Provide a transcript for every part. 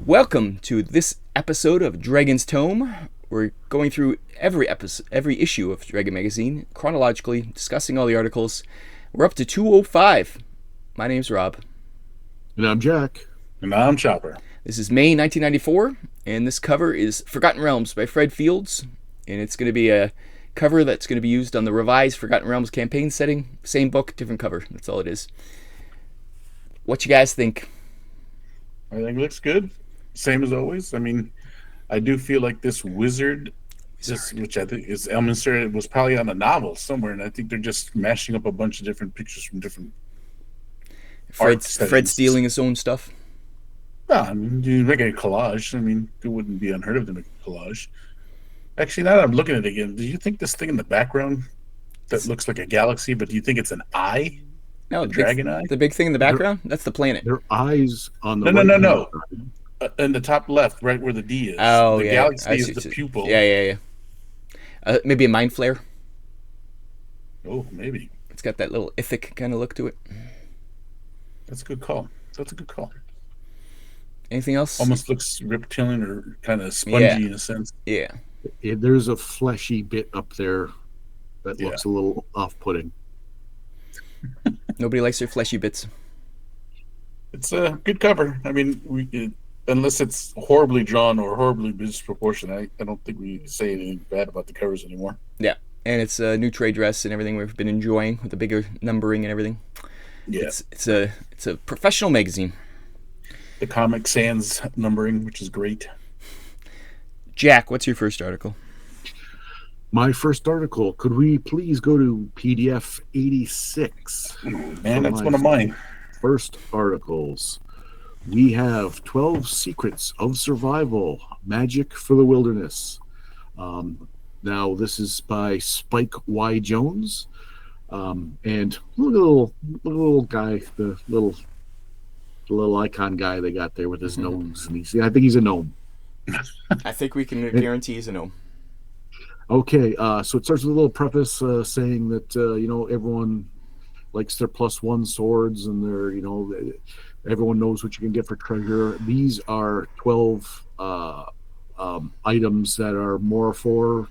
Welcome to this episode of Dragon's Tome. We're going through every issue of Dragon Magazine, chronologically, discussing all the articles. We're up to 205. My name's Rob. And I'm Jack. And I'm Chopper. This is May 1994, and this cover is Forgotten Realms by Fred Fields. And it's going to be a cover that's going to be used on the revised Forgotten Realms campaign setting. Same book, different cover. That's all it is. What you guys think? I think it looks good. Same as always. I mean, I do feel like this wizard, which I think is Elminster, was probably on a novel somewhere, and I think they're just mashing up a bunch of different pictures from different Fred stealing his own stuff? Yeah, I mean, you make a collage. I mean, it wouldn't be unheard of to make a collage. Actually, now that I'm looking at it again, do you think this thing in the background that looks like a galaxy, but do you think it's an eye? No, a dragon eye? The big thing in the background? That's the planet. Their eyes on the No. In the top left, right where the D is. Oh, the yeah. galaxy is the pupil. Yeah. Maybe a mind flare. Oh, maybe. It's got that little Ithic kind of look to it. That's a good call. Anything else? Almost looks reptilian or kind of spongy in a sense. Yeah. There's a fleshy bit up there that looks a little off-putting. Nobody likes their fleshy bits. It's a good cover. I mean, unless it's horribly drawn or horribly disproportionate, I don't think we say anything bad about the covers anymore. Yeah, and it's a new trade dress and everything we've been enjoying with the bigger numbering and everything. Yeah, it's a professional magazine. The Comic Sans numbering, which is great. Jack, what's your first article? My first article. Could we please go to PDF 86? Man, that's one of mine. First articles. We have 12 Secrets of Survival, Magic for the Wilderness. Now, this is by Spike Y. Jones. And little guy, the little icon guy they got there with his nose. And I think he's a gnome. I think we can guarantee he's a gnome. Okay, so it starts with a little preface saying that, everyone likes their +1 swords and everyone knows what you can get for treasure. These are 12 items that are more for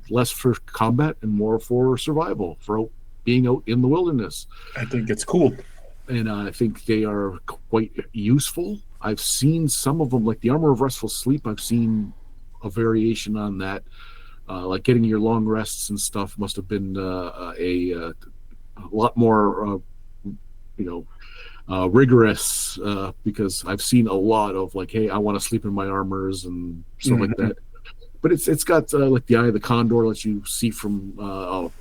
less for combat and more for survival, for being out in the wilderness. I think it's cool. And I think they are quite useful. I've seen some of them, like the Armor of Restful Sleep. I've seen a variation on that. Like getting your long rests and stuff must have been a lot more, rigorous because I've seen a lot of like, hey, I want to sleep in my armors and stuff like that. But it's got like the Eye of the Condor lets you see from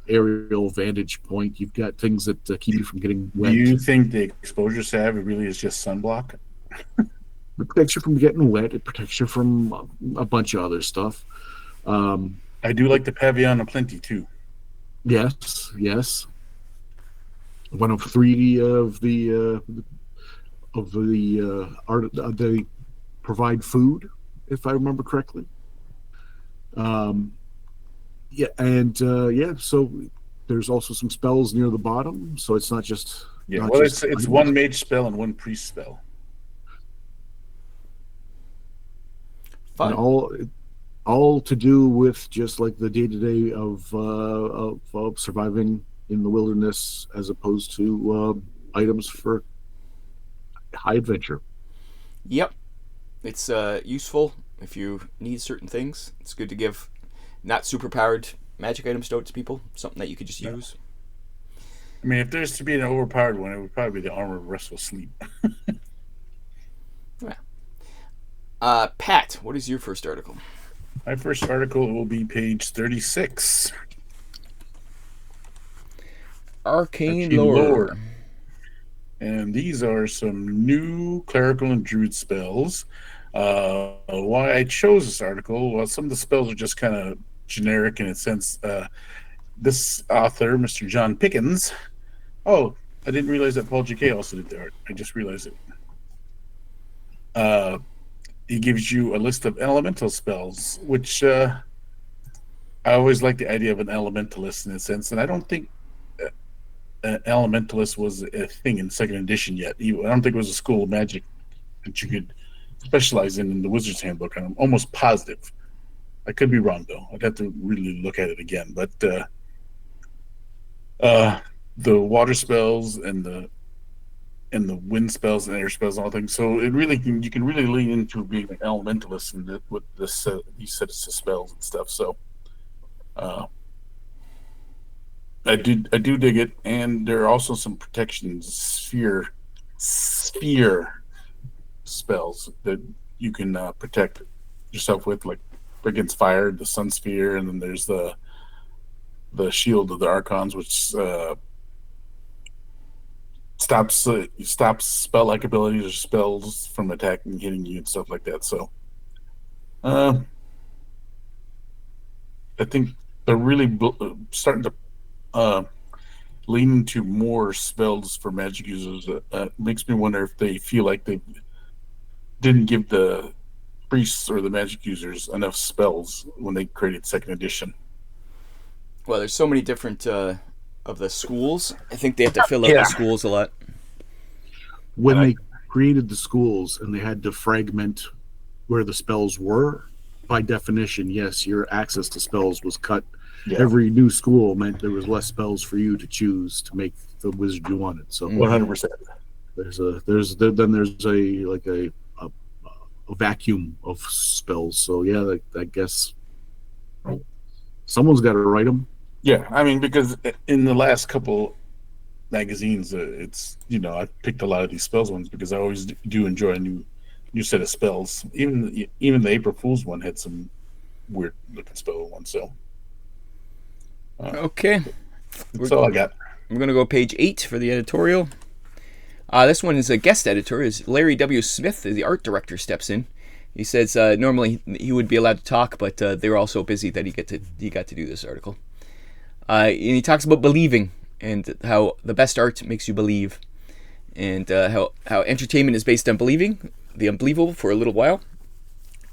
aerial vantage point. You've got things that keep you from getting wet. Do you think the exposure salve really is just sunblock? It protects you from getting wet. It protects you from a bunch of other stuff. I do like the Pavillon of Plenty too. Yes. One of 3 of the art they provide food, if I remember correctly. So there's also some spells near the bottom, so it's not just it's one mage spell and one priest spell. Fun. And all to do with just like the day-to-day of surviving in the wilderness, as opposed to items for high adventure. Yep, it's useful if you need certain things. It's good to give not super powered magic items to people, something that you could just use. I mean, if there's to be an overpowered one, it would probably be the Armor of Restful Sleep. Pat, what is your first article? My first article will be page 36. Arcane lore. And these are some new clerical and druid spells. Why I chose this article, well, some of the spells are just kind of generic in a sense. This author, Mr. John Pickens. Oh, I didn't realize that Paul J.K. also did the art. I just realized it. He gives you a list of elemental spells, which I always like the idea of an elementalist in a sense, and I don't think elementalist was a thing in second edition yet. I don't think it was a school of magic that you could specialize in the Wizard's Handbook, and I'm almost positive. I could be wrong though. I'd have to really look at it again. But the water spells and the wind spells and air spells and all things. So it really you can really lean into being an elementalist with this these sets of spells and stuff. So I do dig it, and there are also some protection sphere spells that you can protect yourself with, like against fire, the sun sphere, and then there's the shield of the archons, which stops spell-like abilities or spells from attacking and hitting you and stuff like that. So I think they're really starting to lean into more spells for magic users. Makes me wonder if they feel like they didn't give the priests or the magic users enough spells when they created second edition. Well, there's so many different of the schools. I think they have to fill out the schools a lot. When they created the schools and they had to fragment where the spells were, by definition, yes, your access to spells was cut. Yeah. Every new school meant there was less spells for you to choose to make the wizard you wanted. So 100%. There's a vacuum of spells. So yeah, I guess someone's got to write them. Yeah, I mean, because in the last couple magazines, it's I picked a lot of these spells ones because I always do enjoy a new set of spells. Even the April Fool's one had some weird looking spell ones. So okay, that's all I got. We're gonna go page 8 for the editorial. This one is a guest editor. Is Larry W. Smith, the art director, steps in. He says normally he would be allowed to talk, but they were all so busy that he got to do this article. And he talks about believing and how the best art makes you believe, and how entertainment is based on believing the unbelievable for a little while.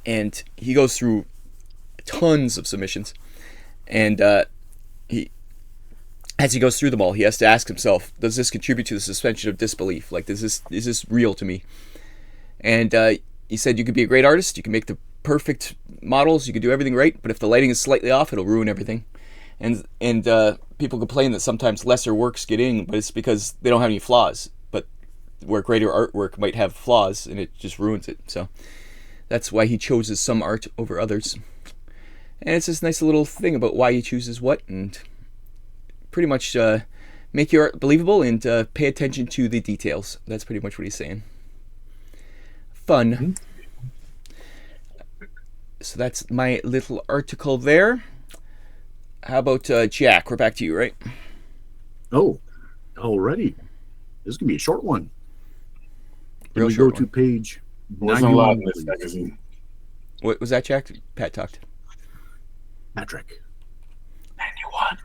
And he goes through tons of submissions, and as he goes through them all, he has to ask himself, does this contribute to the suspension of disbelief? Like, is this real to me? And he said you could be a great artist, you can make the perfect models, you can do everything right, but if the lighting is slightly off, it'll ruin everything. And people complain that sometimes lesser works get in, but it's because they don't have any flaws. But where greater artwork might have flaws, and it just ruins it. So that's why he chooses some art over others. And it's this nice little thing about why he chooses what, and pretty much make your art believable and pay attention to the details. That's pretty much what he's saying. Fun. Mm-hmm. So that's my little article there. How about Jack? We're back to you, right? Oh, already. This is going to be a short one. Real we short go to page 91 in this magazine. What was that, Jack? Pat talked. Patrick. 91.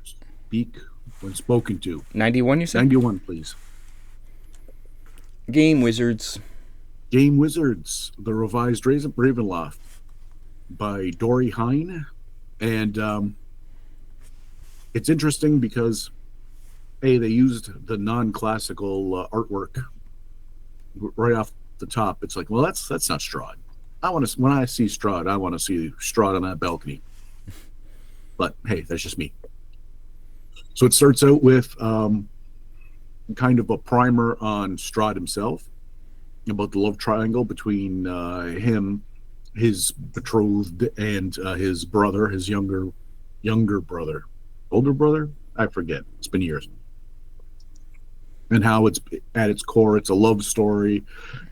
Speak when spoken to. 91, you said? 91, please. Game Wizards. Game Wizards, the revised Ravenloft by Dory Hine. And it's interesting because, they used the non-classical artwork right off the top. It's like, well, that's not Strahd. When I see Strahd, I want to see Strahd on that balcony. But hey, that's just me. So it starts out with kind of a primer on Strahd himself, about the love triangle between him, his betrothed, and his brother, his younger brother. Older brother? I forget. It's been years. And how it's at its core, it's a love story,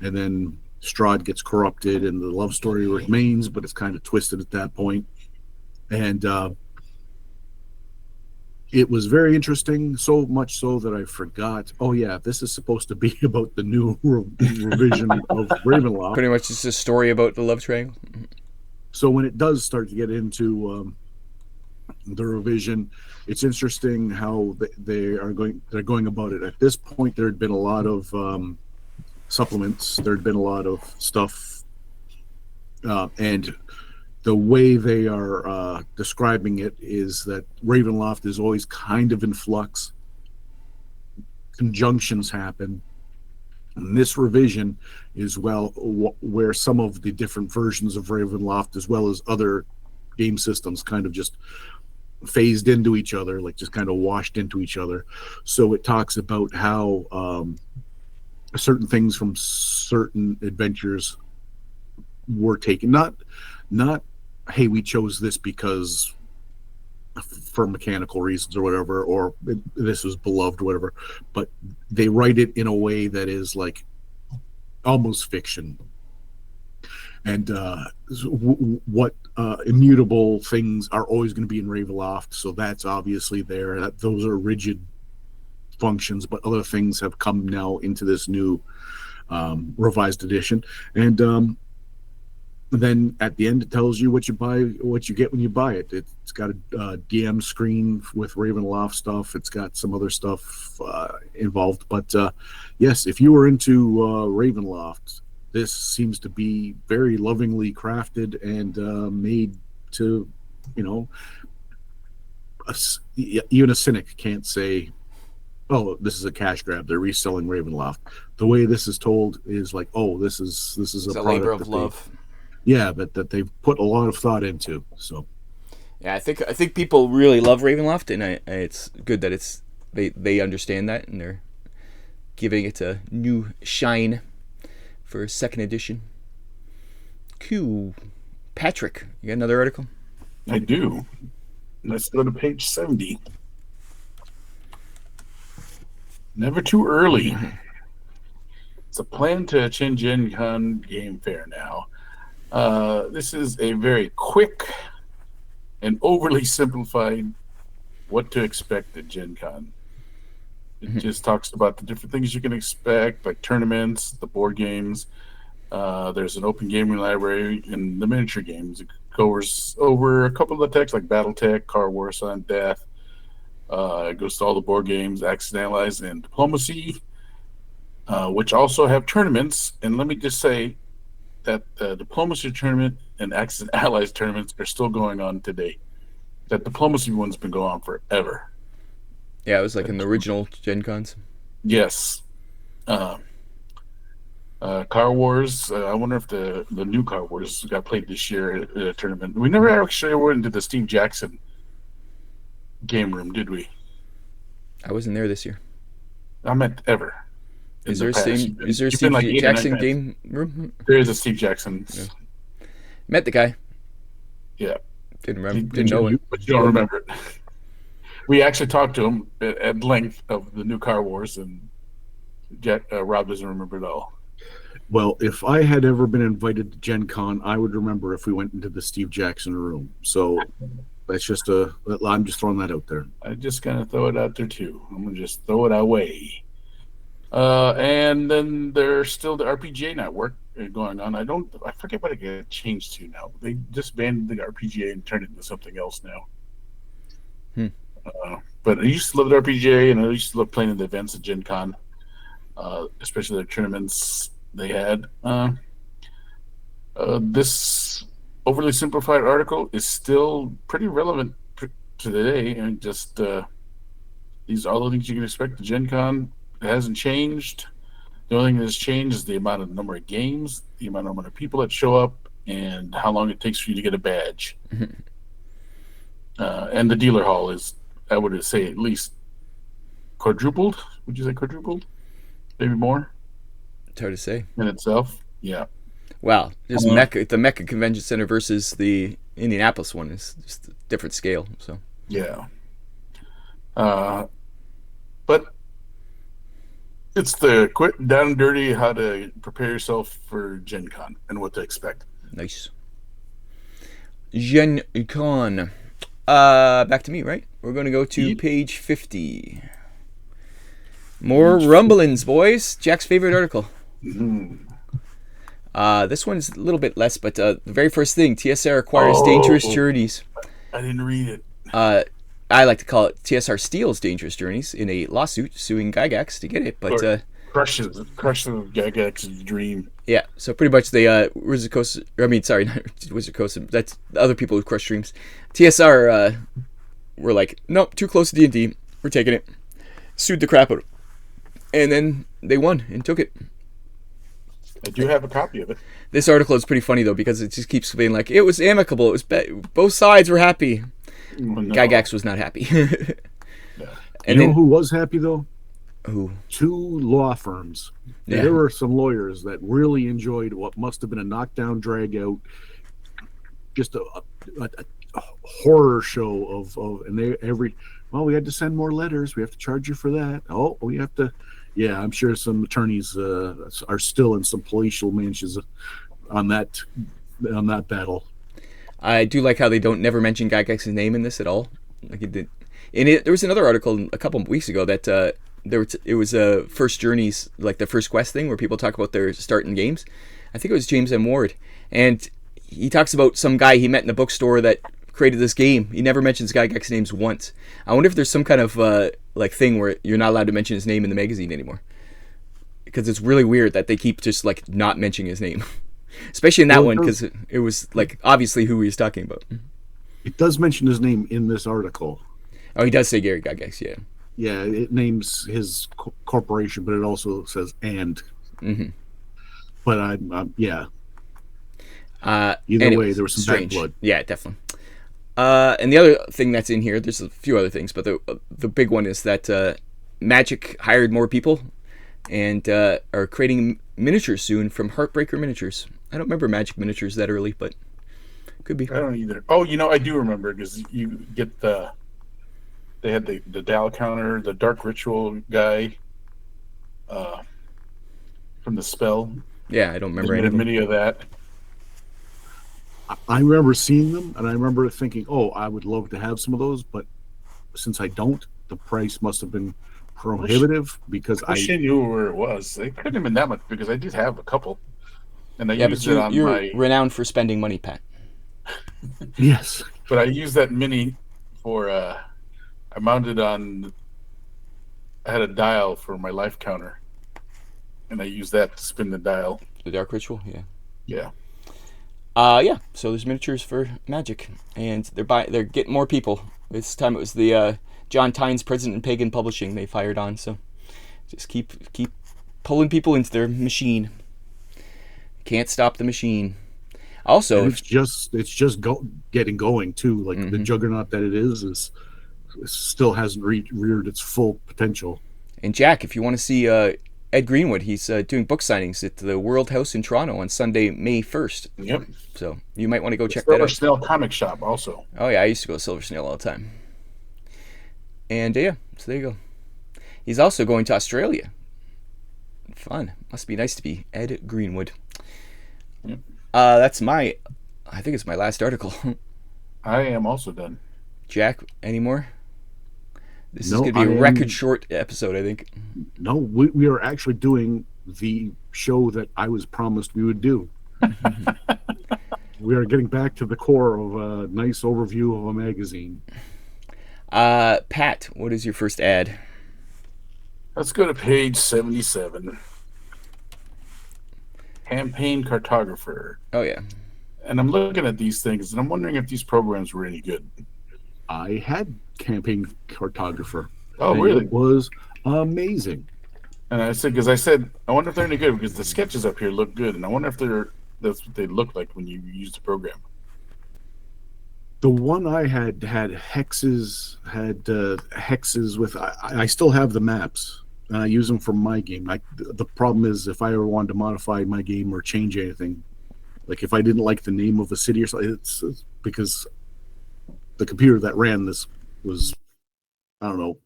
and then Strahd gets corrupted, and the love story remains, but it's kind of twisted at that point. And it was very interesting, so much so that I forgot. Oh yeah, this is supposed to be about the new revision of Ravenloft. Pretty much, it's a story about the love triangle. So when it does start to get into the revision, it's interesting how they're going about it. At this point, there had been a lot of supplements. There had been a lot of stuff, and the way they are describing it is that Ravenloft is always kind of in flux. Conjunctions happen, And this revision is where some of the different versions of Ravenloft, as well as other game systems, kind of just phased into each other, like just kind of washed into each other. So it talks about how certain things from certain adventures were taken, not hey, we chose this because for mechanical reasons or whatever, or this was beloved, whatever, but they write it in a way that is like almost fiction. And what immutable things are always going to be in Ravenloft, so that's obviously there. Those are rigid functions, but other things have come now into this new revised edition. And then at the end, it tells you what you buy, what you get when you buy it. It's got a DM screen with Ravenloft stuff. It's got some other stuff involved. But yes, if you were into Ravenloft, this seems to be very lovingly crafted and made to, even a cynic can't say, oh, this is a cash grab. They're reselling Ravenloft. The way this is told is like, oh, this is It's a a product labor of love. that they've put a lot of thought into. So Yeah, I think people really love Ravenloft, and it's good that they understand that, and they're giving it a new shine for a second edition. Cool. Patrick, you got another article? I do. Let's go to page 70. Never too early. It's a plan to attend Gen Con Game Fair now. This is a very quick and overly simplified what to expect at Gen Con. It just talks about the different things you can expect, like tournaments, the board games. There's an open gaming library and the miniature games. It goes over a couple of the texts like Battletech, Car Wars, Sun Death. It goes to all the board games, Axis and Allies, and Diplomacy, which also have tournaments. And let me just say that the Diplomacy tournament and Axis and Allies tournaments are still going on today. That Diplomacy one's been going on forever. Yeah, it was like in the original Gen Cons. Yes. Car Wars. I wonder if the new Car Wars got played this year at a tournament. We never actually went into the Steve Jackson game room, did we? I wasn't there this year. I meant ever. Is there a Steve Jackson game room? There is a Steve Jackson. Yeah. Met the guy. Yeah. Didn't know it. But you don't remember it. We actually talked to him at length of the new Car Wars, and Rob doesn't remember it all. Well, if I had ever been invited to Gen Con, I would remember if we went into the Steve Jackson room. So that's just I'm just throwing that out there. I just kind of throw it out there too. I'm going to just throw it away. And then there's still the RPGA network going on. I forget what it got changed to now. They just banned the RPGA and turned it into something else now. But I used to love the RPGA, and I used to love playing in the events at Gen Con, especially the tournaments they had. This overly simplified article is still pretty relevant to today, and just these are all the things you can expect at Gen Con. It hasn't changed. The only thing that's changed is the number of games, the number of people that show up, and how long it takes for you to get a badge. And the dealer hall is, I would say, at least quadrupled. Would you say quadrupled? Maybe more? It's hard to say. In itself? Yeah. Wow. Just the Mecca Convention Center versus the Indianapolis one is just a different scale. So yeah. But it's the quick, down and dirty, how to prepare yourself for Gen Con and what to expect. Nice. Gen Con. Back to me, right? We're going to go to page 50. More rumblings, boys. Jack's favorite article. This one's a little bit less, but the very first thing, TSR acquires Dangerous Journeys. I didn't read it. I like to call it TSR steals Dangerous Journeys in a lawsuit suing Gygax to get it, but crushes Gygax's dream. Yeah, so pretty much they not Wizard Coast. That's the other people who crush dreams. TSR were like, nope, too close to D&D. We're taking it. Sued the crap out of it. And then they won and took it. I do have a copy of it. This article is pretty funny though because it just keeps being like it was amicable. It was both sides were happy. Oh, no. Gygax was not happy. No. And you know then who was happy though? who? 2 law firms. Yeah. There were some lawyers that really enjoyed what must have been a knockdown, drag out, just a horror show of and they we had to send more letters. We have to charge you for that. Oh, we have to. Yeah, I'm sure some attorneys are still in some palatial mansions on that battle. I do like how they don't never mention Gygax's name in this at all. Like it did. There was another article a couple of weeks ago that it was first journeys, like the first quest thing where people talk about their start in games. I think it was James M. Ward, and he talks about some guy he met in a bookstore that created this game. He never mentions Gygax's names once. I wonder if there's some kind of like thing where you're not allowed to mention his name in the magazine anymore, because it's really weird that they keep just like not mentioning his name, especially in that one because it was like obviously who he was talking about. It does mention his name in this article. Oh, he does say Gary Gygax, yeah. Yeah, it names his corporation, but it also says "and." Mm-hmm. But yeah. Either anyways, way, there was some strange. bad blood. Yeah, definitely. And the other thing that's in here, there's a few other things, but the big one is that Magic hired more people and are creating miniatures soon from Heartbreaker Miniatures. I don't remember Magic miniatures that early, but could be. I don't either. Oh, I do remember because you get they had the Dow counter, the Dark Ritual guy from the spell. Yeah, I don't remember They any made a mini of that. I remember seeing them, and I remember thinking, "Oh, I would love to have some of those," but since I don't, the price must have been prohibitive because I wish I knew where it was. It couldn't have been that much because I did have a couple, and I Yeah, used but it on you're my. renowned for spending money, Pat. Yes. But I used that mini for. I mounted on. I had a dial for my life counter, and I used that to spin the dial. The Dark Ritual, yeah. Yeah. Yeah. So there's miniatures for Magic, and they're getting more people. This time it was the John Tynes, President and Pagan Publishing, they fired on. So just keep pulling people into their machine. Can't stop the machine. Also, and it's just getting going too. Like the juggernaut that it is still hasn't reared its full potential. And Jack, if you want to see Ed Greenwood, he's doing book signings at the World House in Toronto on Sunday, May 1st. Yep. So you might want to go check that Silver out. Snail Comic Shop also. Oh yeah, I used to go to Silver Snail all the time. And yeah, so there you go. He's also going to Australia. Fun. Must be nice to be Ed Greenwood. Yep. I think it's my last article. I am also done. Jack, any more? This is No, going to be a record short episode, I think. No, we are actually doing the show that I was promised we would do. We are getting back to the core of a nice overview of a magazine. Pat, what is your first ad? Let's go to page 77. Campaign Cartographer. Oh, yeah. And I'm looking at these things, and I'm wondering if these programs were any good. I had Campaign Cartographer. Oh, really? It was amazing. And I said, I wonder if they're any good because the sketches up here look good, and I wonder if that's what they look like when you use the program. The one I had hexes, with. I still have the maps, and I use them for my game. The problem is if I ever wanted to modify my game or change anything, like if I didn't like the name of a city or something, it's because the computer that ran this was, I don't know,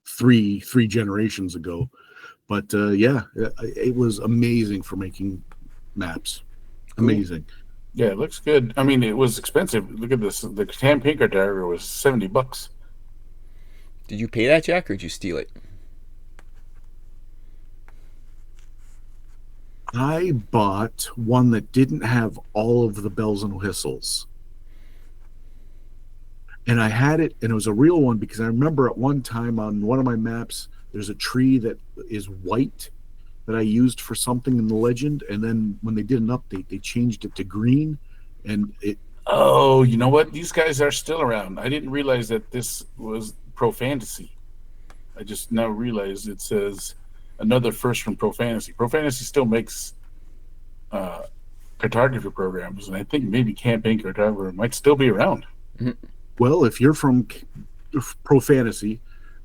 three generations ago. But yeah, it was amazing for making maps. Amazing. Yeah, it looks good. I mean, it was expensive. Look at this. The campaign cartographer was $70. Did you pay that, Jack, or did you steal it? I bought one that didn't have all of the bells and whistles. And I had it, and it was a real one because I remember at one time on one of my maps, there's a tree that is white that I used for something in the legend, and then when they did an update, they changed it to green, and it. Oh, you know what? These guys are still around. I didn't realize that this was Pro Fantasy. I just now realized it says another first from Pro Fantasy. Pro Fantasy still makes cartography programs, and I think maybe campaign cartography might still be around. Well, if you're from Pro Fantasy,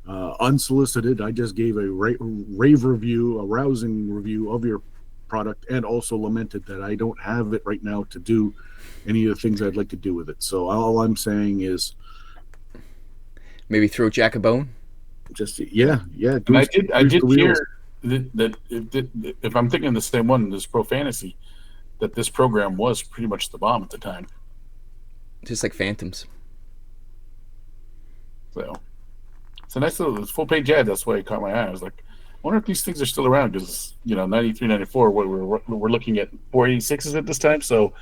unsolicited, I just gave a rave review, a rousing review of your product, and also lamented that I don't have it right now to do any of the things I'd like to do with it. So all I'm saying is, Maybe throw Jack a bone. just yeah. And I did hear that if I'm thinking the same one, this Pro Fantasy, that this program was pretty much the bomb at the time. Just like Phantoms. So it's a nice little full page ad. That's why it caught my eye. I was like, I wonder if these things are still around, because 93, 94, we're looking at 486s at this time. So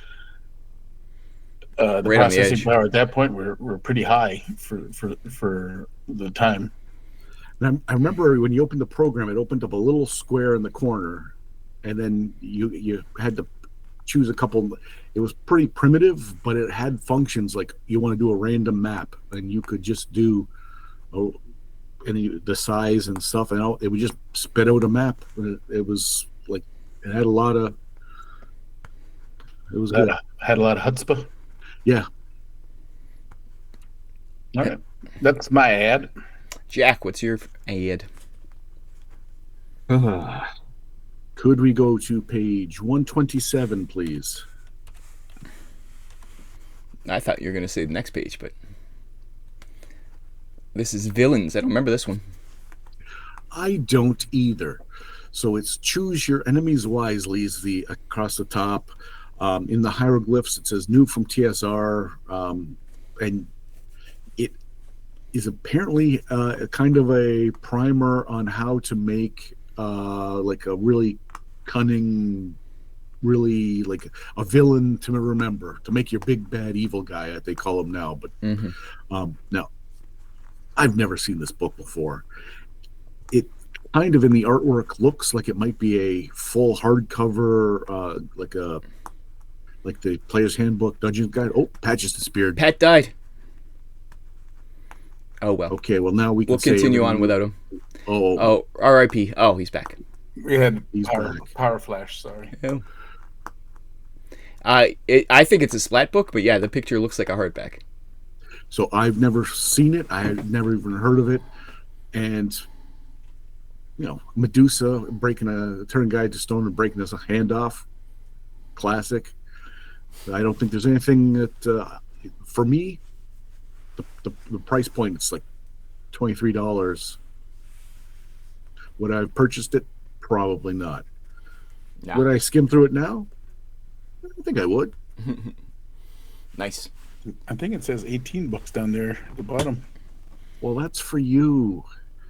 the Right on the processing edge. power at that point were pretty high for the time. And I remember when you opened the program, it opened up a little square in the corner, and then you had to choose a couple. It was pretty primitive, but it had functions like you want to do a random map, and you could just do the size and stuff, and it would just spit out a map. It was like it had a lot of. It was good. Had a lot of chutzpah. Yeah. All right, that's my ad. Jack, what's your ad? Could we go to page 127, please? I thought you were going to say the next page, but this is Villains. I don't remember this one. I don't either. So it's choose your enemies wisely is the across the top. In the hieroglyphs, it says new from TSR, and it is apparently a kind of a primer on how to make like a really cunning, really like a villain to remember, to make your big bad evil guy, they call him now. But now, I've never seen this book before. It kind of in the artwork looks like it might be a full hardcover, like the Player's Handbook, Dungeon Guide. Oh, Patches disappeared. Pat died. Oh, well. Okay, well, now we'll continue on without him. Oh, R.I.P. Oh, he's back. We had He's back. power flash. Sorry. Oh. I think it's a splat book, but yeah, the picture looks like a hardback. So I've never seen it. I had never even heard of it. And, Medusa turning guy to stone and breaking his hand off. Classic. I don't think there's anything that, for me, the price point, it's like $23. Would I have purchased it? Probably not. No. Would I skim through it now? I think I would. Nice. I think it says 18 bucks down there at the bottom. Well, that's for you.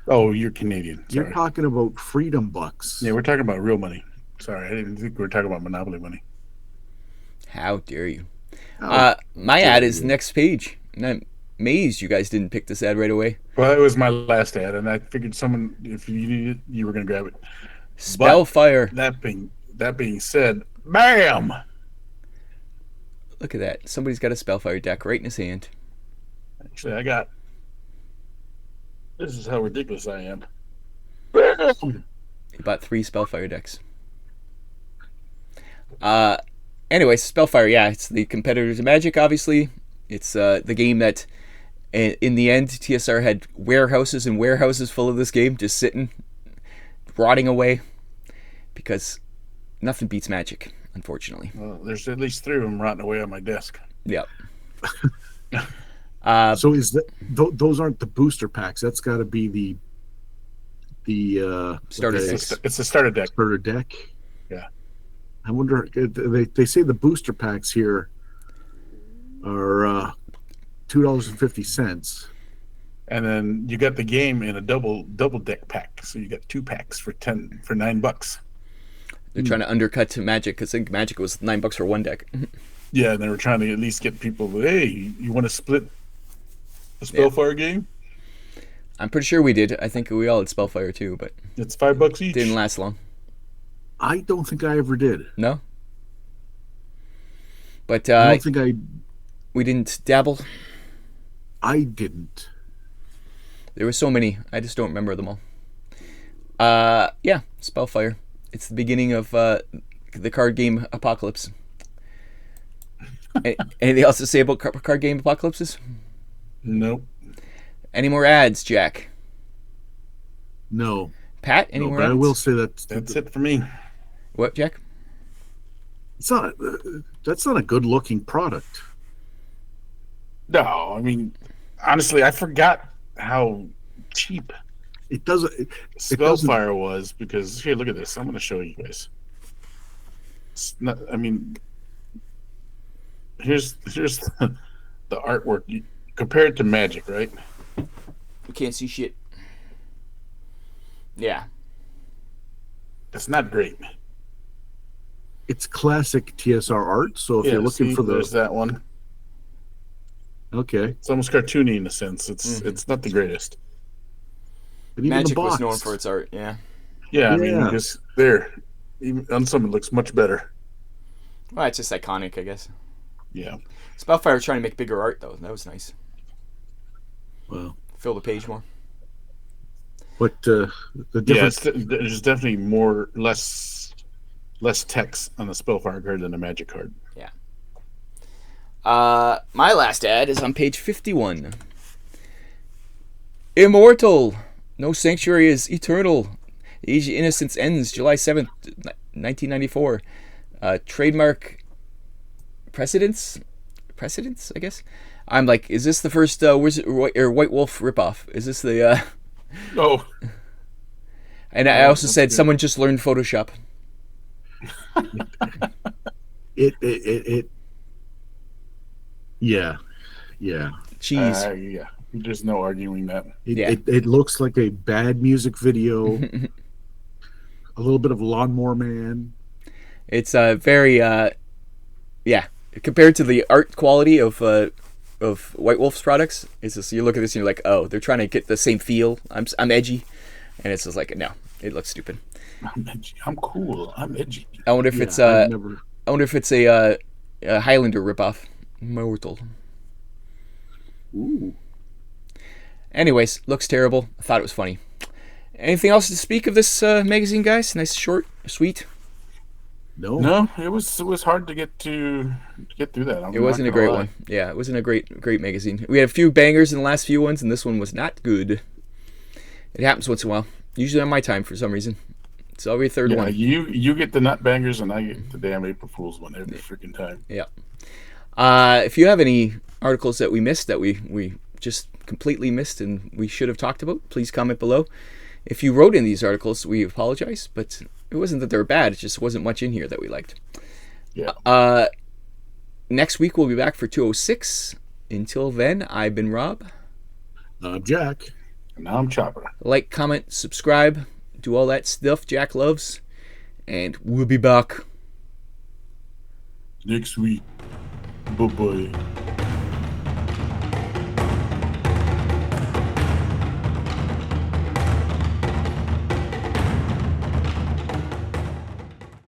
Oh, you're Canadian. Sorry. You're talking about freedom bucks. Yeah, we're talking about real money. Sorry, I didn't think we were talking about Monopoly money. How dare you? Oh, My ad is the next page. And I'm amazed you guys didn't pick this ad right away. Well, it was my last ad, and I figured someone, if you needed it, you were going to grab it. Spellfire. That being said, bam! Look at that. Somebody's got a Spellfire deck right in his hand. Actually, this is how ridiculous I am. He bought 3 Spellfire decks. Anyway, Spellfire, yeah, it's the competitor to Magic, obviously. It's the game that, in the end, TSR had warehouses and warehouses full of this game, just sitting, rotting away, because nothing beats Magic, unfortunately. Well, there's at least 3 of them rotting away on my desk. Yep. So is that those aren't the booster packs? That's got to be the Starter okay, decks. It's a starter deck. starter deck. Yeah. I wonder. They say the booster packs here are $2.50. And then you got the game in a double deck pack, so you got 2 packs for $9. They're trying to undercut to Magic, because I think Magic was $9 for one deck. Yeah, and they were trying to at least get people. Hey, you want to split a Spellfire game? I'm pretty sure we did. I think we all had Spellfire too, but It's $5 each. didn't last long. I don't think I ever did. No. But I don't think we didn't dabble. I didn't. There were so many. I just don't remember them all. Yeah, Spellfire. It's the beginning of the card game Apocalypse. Anything else to say about card game Apocalypses? Nope. Any more ads, Jack? No. Pat, any more But ads? I will say That's it for me. What, Jack? That's not a good looking product. No, I mean, honestly, I forgot how cheap It doesn't. Spellfire was, because here, look at this. I'm going to show you guys. It's not, I mean, here's the artwork compared to Magic, right? You can't see shit. Yeah. It's not great. It's classic TSR art. So if you're looking for there's that one. Okay. It's almost cartoony in a sense. It's not the greatest. But even Magic the box, was known for its art, yeah. Yeah, I mean, because even on some it looks much better. Well, it's just iconic, I guess. Yeah. Spellfire was trying to make bigger art, though. That was nice. Well, Fill the page more. but the difference. Yeah, there's definitely less text on a Spellfire card than a Magic card. Yeah. My last ad is on page 51. Immortal. No sanctuary is eternal. The age of innocence ends July 7th, 1994. Trademark precedence, I guess. I'm like, is this the first Wizard or White Wolf ripoff? Is this the? Oh. And I also said someone just learned Photoshop. It. Yeah. Cheese. Yeah. There's no arguing that. It looks like a bad music video. A little bit of Lawnmower Man. It's very compared to the art quality of White Wolf's products, it's just, you look at this and you're like, oh, they're trying to get the same feel. I'm edgy, and it's just like, no, it looks stupid. I'm edgy. I'm cool. I'm edgy. I wonder if it's I wonder if it's a Highlander ripoff. Mortal. Ooh. Anyways, looks terrible. I thought it was funny. Anything else to speak of this magazine, guys? Nice, short, sweet. No, it was hard to get through that. It wasn't a great one. Yeah, it wasn't a great magazine. We had a few bangers in the last few ones, and this one was not good. It happens once in a while. Usually on my time for some reason. It's every third one. You get the nut bangers, and I get the damn April Fool's one every freaking time. Yeah. If you have any articles that we missed, that we just completely missed and we should have talked about, please comment below. If you wrote in these articles, we apologize, but it wasn't that they were bad. It just wasn't much in here that we liked. Yeah. Next week we'll be back for 206. Until then, I've been Rob. I'm Jack. And now I'm Chopper. Like, comment, subscribe, do all that stuff Jack loves, and we'll be back Next week. Bye-bye.